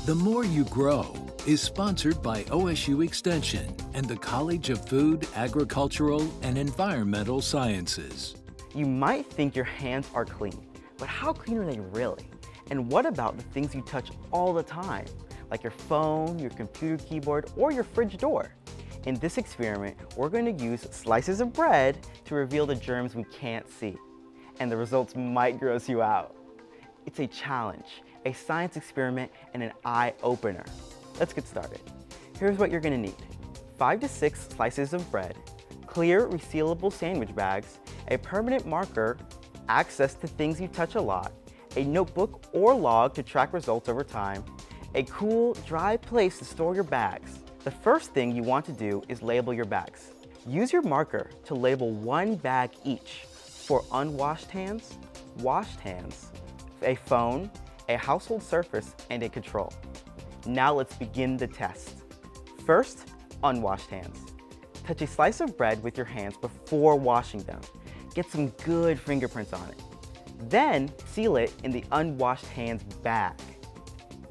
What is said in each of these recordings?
The More You Grow is sponsored by OSU Extension and the College of Food, Agricultural, and Environmental Sciences. You might think your hands are clean, but how clean are they really? And what about the things you touch all the time, like your phone, your computer keyboard, or your fridge door? In this experiment, we're going to use slices of bread to reveal the germs we can't see. And the results might gross you out. It's a challenge, a science experiment, and an eye-opener. Let's get started. Here's what you're going to need. 5 to 6 slices of bread, clear resealable sandwich bags, a permanent marker, access to things you touch a lot, a notebook or log to track results over time, a cool, dry place to store your bags. The first thing you want to do is label your bags. Use your marker to label one bag each for unwashed hands, washed hands, a phone, a household surface, and a control. Now let's begin the test. First, unwashed hands. Touch a slice of bread with your hands before washing them. Get some good fingerprints on it. Then seal it in the unwashed hands bag.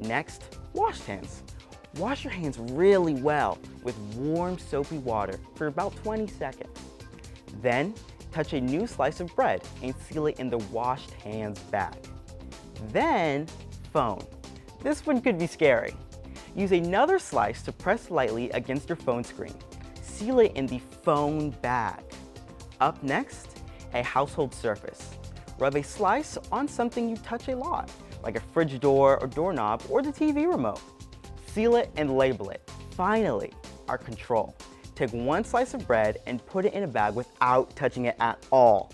Next, washed hands. Wash your hands really well with warm soapy water for about 20 seconds. Then, touch a new slice of bread and seal it in the washed hands bag. Then, phone. This one could be scary. Use another slice to press lightly against your phone screen. Seal it in the phone bag. Up next, a household surface. Rub a slice on something you touch a lot, like a fridge door or doorknob or the TV remote. Seal it and label it. Finally, our control. Take one slice of bread and put it in a bag without touching it at all.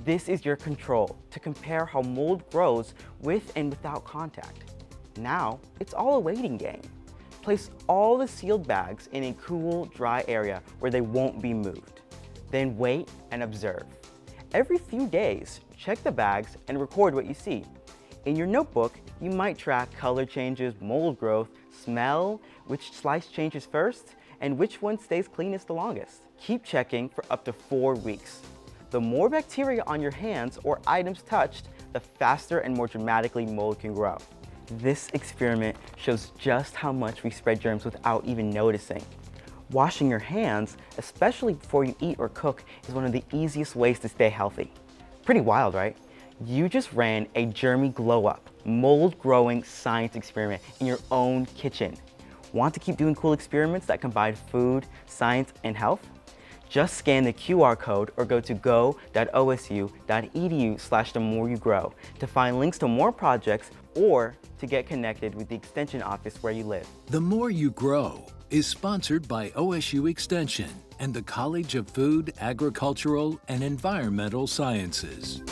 This is your control to compare how mold grows with and without contact. Now, it's all a waiting game. Place all the sealed bags in a cool, dry area where they won't be moved. Then wait and observe. Every few days, check the bags and record what you see. In your notebook, you might track color changes, mold growth, smell, which slice changes first, and which one stays cleanest the longest. Keep checking for up to 4 weeks. The more bacteria on your hands or items touched, the faster and more dramatically mold can grow. This experiment shows just how much we spread germs without even noticing. Washing your hands, especially before you eat or cook, is one of the easiest ways to stay healthy. Pretty wild, right? You just ran a germy glow-up, mold-growing science experiment in your own kitchen. Want to keep doing cool experiments that combine food, science, and health? Just scan the QR code or go to go.osu.edu/themoreYouGrow to find links to more projects or to get connected with the Extension office where you live. The More You Grow is sponsored by OSU Extension and the College of Food, Agricultural, and Environmental Sciences.